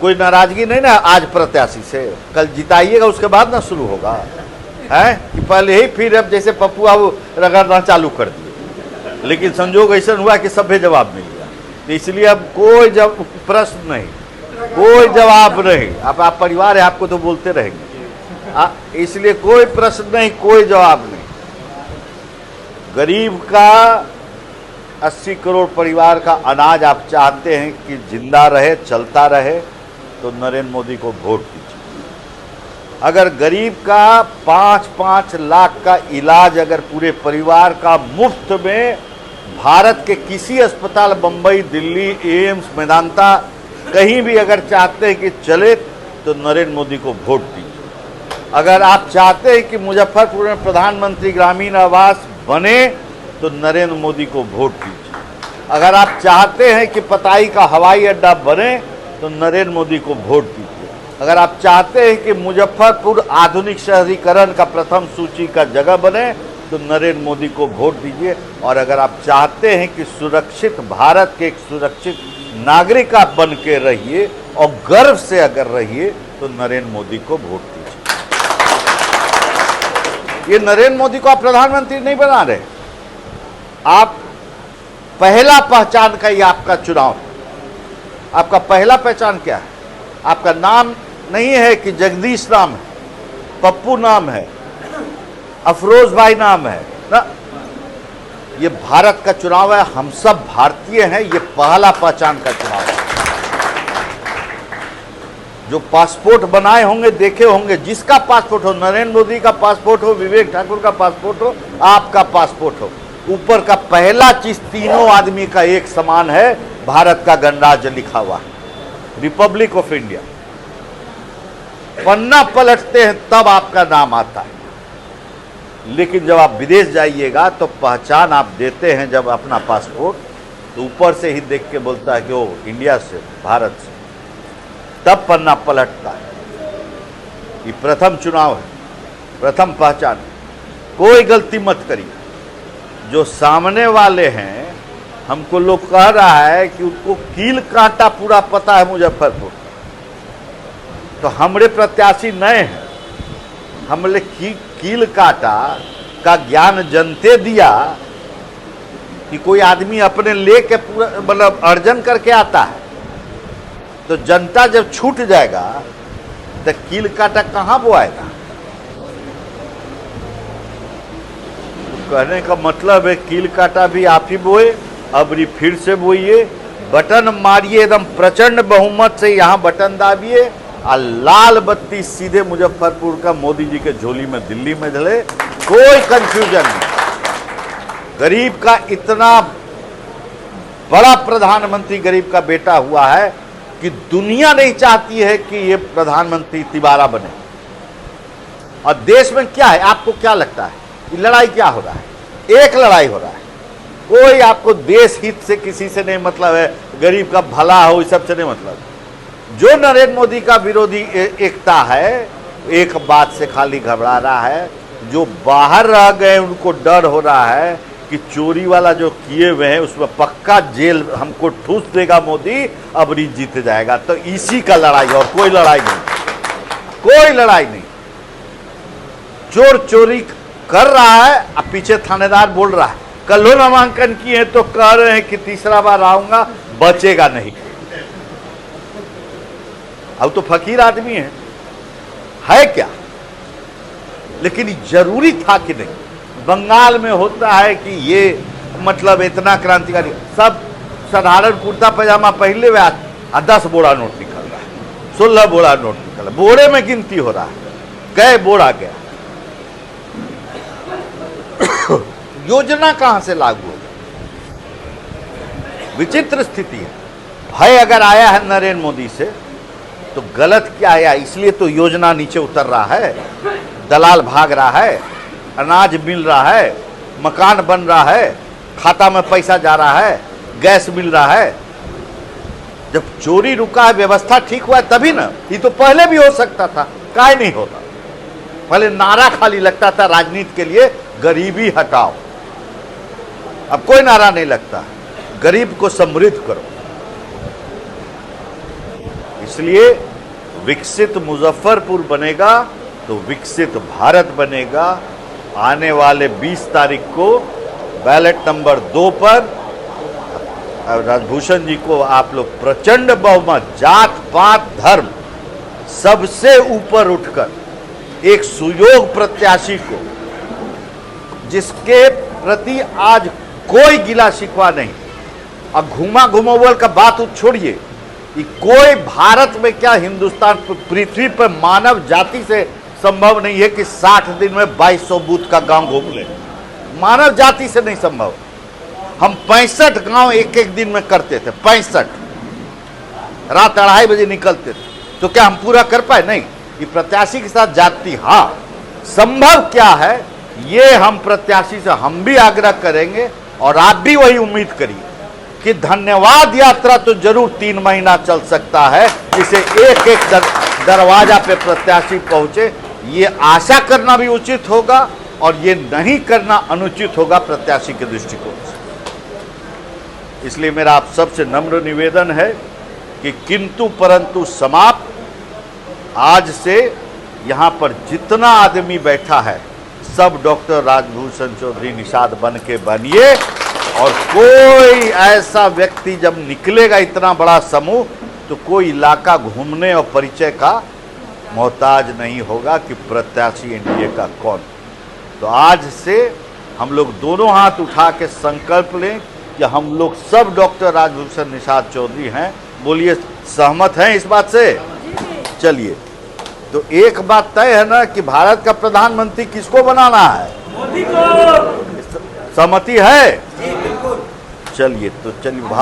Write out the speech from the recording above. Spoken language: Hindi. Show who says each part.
Speaker 1: कोई नाराजगी नहीं ना आज प्रत्याशी से, कल जिताइएगा उसके बाद ना शुरू होगा, है कि पहले ही फिर अब जैसे पप्पू अब रगड़ना चालू कर दिए, लेकिन संजोग ऐसा हुआ कि सभ्य जवाब मिल गया, तो इसलिए अब कोई जब प्रश्न नहीं, कोई जवाब नहीं। अब आप परिवार है, आपको तो बोलते रहेंगे, इसलिए कोई प्रश्न नहीं, कोई जवाब नहीं। गरीब का 80 करोड़ परिवार का अनाज आप चाहते हैं कि जिंदा रहे, चलता रहे, तो नरेंद्र मोदी को वोट दीजिए। अगर गरीब का 5-5 लाख का इलाज अगर पूरे परिवार का मुफ्त में भारत के किसी अस्पताल, बंबई, दिल्ली, एम्स, मेदांता, कहीं भी अगर चाहते हैं कि चले, तो नरेंद्र मोदी को वोट दीजिए। अगर आप चाहते हैं कि मुजफ्फरपुर में प्रधानमंत्री ग्रामीण आवास बने, तो नरेंद्र मोदी को वोट दीजिए। अगर आप चाहते हैं कि पताई का हवाई अड्डा बने, तो नरेंद्र मोदी को वोट दीजिए। अगर आप चाहते हैं कि मुजफ्फरपुर आधुनिक शहरीकरण का प्रथम सूची का जगह बने, तो नरेंद्र मोदी को वोट दीजिए। और अगर आप चाहते हैं कि सुरक्षित भारत के एक सुरक्षित नागरिक आप बन के रहिए और गर्व से अगर रहिए, तो नरेंद्र मोदी को वोट दीजिए। ये नरेंद्र मोदी को आप प्रधानमंत्री नहीं बना रहे, आप पहला पहचान का ये आपका चुनाव है। आपका पहला पहचान क्या है? आपका नाम नहीं है कि जगदीश नाम है, पप्पू नाम है, अफरोज भाई नाम है ना। ये भारत का चुनाव है, हम सब भारतीय हैं, ये पहला पहचान का चुनाव है। जो पासपोर्ट बनाए होंगे, देखे होंगे, जिसका पासपोर्ट हो, नरेंद्र मोदी का पासपोर्ट हो, विवेक ठाकुर का पासपोर्ट हो, आपका पासपोर्ट हो, ऊपर का पहला चीज तीनों आदमी का एक समान है, भारत का गणराज्य लिखा हुआ है, रिपब्लिक ऑफ इंडिया। पन्ना पलटते हैं तब आपका नाम आता है, लेकिन जब आप विदेश जाइएगा तो पहचान आप देते हैं जब अपना पासपोर्ट, तो ऊपर से ही देख के बोलता है कि वो इंडिया से, भारत से, तब पन्ना पलटता है। ये प्रथम चुनाव है, प्रथम पहचान है। कोई गलती मत करिए। जो सामने वाले हैं, हमको लोग कह रहा है कि उनको कील कांटा पूरा पता है मुजफ्फरपुर, तो हमरे प्रत्याशी नए हैं, हमने कील कांटा का ज्ञान जनते दिया कि कोई आदमी अपने लेके पूरा मतलब अर्जन करके आता है, तो जनता जब छूट जाएगा तो कील कांटा कहाँ बोआएगा? कहने का मतलब है कील कांटा भी आप ही बोए, अब फिर से बोइए, बटन मारिए, एकदम प्रचंड बहुमत से यहाँ बटन दाबिए और लाल बत्ती सीधे मुजफ्फरपुर का मोदी जी के झोली में, दिल्ली में डले। कोई कंफ्यूजन नहीं। गरीब का इतना बड़ा प्रधानमंत्री गरीब का बेटा हुआ है कि दुनिया नहीं चाहती है कि ये प्रधानमंत्री तिबारा बने। और देश में क्या है, आपको क्या लगता है? ये लड़ाई क्या हो रहा है? एक लड़ाई हो रहा है। कोई आपको देश हित से किसी से नहीं मतलब है, गरीब का भला हो, इस सब से नहीं मतलब। जो नरेंद्र मोदी का विरोधी एकता है, एक बात से खाली घबरा रहा है, जो बाहर रह गए उनको डर हो रहा है कि चोरी वाला जो किए हुए हैं उसमें पक्का जेल हमको ठूस देगा मोदी, अब जीत जाएगा। तो इसी का लड़ाई, और कोई लड़ाई नहीं, कोई लड़ाई नहीं। चोर चोरी कर रहा है, अब पीछे थानेदार बोल रहा है, कल नामांकन किए तो कह रहे हैं कि तीसरा बार आऊंगा, बचेगा नहीं। अब तो फकीर आदमी है क्या? लेकिन जरूरी था कि नहीं? बंगाल में होता है कि ये मतलब इतना क्रांतिकारी, सब साधारण कुर्ता पैजामा पहले हुए, 10 बोरा नोट निकल रहा है, 16 बोरा नोट निकल रहा है, बोरे में गिनती हो रहा है, गए बोरा गया। योजना कहां से लागू होगी? विचित्र स्थिति है। भय अगर आया है नरेंद्र मोदी से, तो गलत क्या है? इसलिए तो योजना नीचे उतर रहा है, दलाल भाग रहा है, अनाज मिल रहा है, मकान बन रहा है, खाता में पैसा जा रहा है, गैस मिल रहा है। जब चोरी रुका है, व्यवस्था ठीक हुआ है, तभी ना। ये तो पहले भी हो सकता था, काहे नहीं होता? पहले नारा खाली लगता था राजनीति के लिए, गरीबी हटाओ। अब कोई नारा नहीं लगता, गरीब को समृद्ध करो। इसलिए विकसित मुजफ्फरपुर बनेगा तो विकसित भारत बनेगा। आने वाले 20 तारीख को बैलेट नंबर 2 पर राजभूषण जी को आप लोग प्रचंड बहुमत, जात पात धर्म सबसे ऊपर उठकर एक सुयोग प्रत्याशी को, जिसके प्रति आज कोई गिला शिकवा नहीं, और घुमा घुमावल का बात छोड़िए कि कोई भारत में क्या हिंदुस्तान पृथ्वी पर मानव जाति से संभव नहीं है कि 60 दिन में 2200 बूथ का गांव घूम ले। मानव जाति से नहीं संभव। हम 65 गांव एक एक दिन में करते थे, 65 रात 2:30 बजे निकलते थे, तो क्या हम पूरा कर पाए? नहीं। ये प्रत्याशी के साथ जाति, हाँ संभव क्या है ये हम प्रत्याशी से हम भी आग्रह करेंगे और आप भी वही उम्मीद करिए कि धन्यवाद यात्रा तो जरूर 3 महीना चल सकता है, जिसे एक एक दरवाजा पे प्रत्याशी पहुंचे। ये आशा करना भी उचित होगा और ये नहीं करना अनुचित होगा प्रत्याशी के दृष्टिकोण से। इसलिए मेरा आप सबसे नम्र निवेदन है कि किंतु परंतु समाप्त। आज से यहां पर जितना आदमी बैठा है सब डॉक्टर राजभूषण चौधरी निषाद बन के बनिए, और कोई ऐसा व्यक्ति जब निकलेगा इतना बड़ा समूह तो कोई इलाका घूमने और परिचय का मोहताज नहीं होगा कि प्रत्याशी एनडीए का कौन। तो आज से हम लोग दोनों हाथ उठा के संकल्प लें कि हम लोग सब डॉक्टर राजभूषण निषाद चौधरी हैं। बोलिए, सहमत हैं इस बात से? चलिए, तो एक बात तय है ना कि भारत का प्रधानमंत्री किसको बनाना है? मोदी को। सहमति है? चलिए, तो चलिए भारत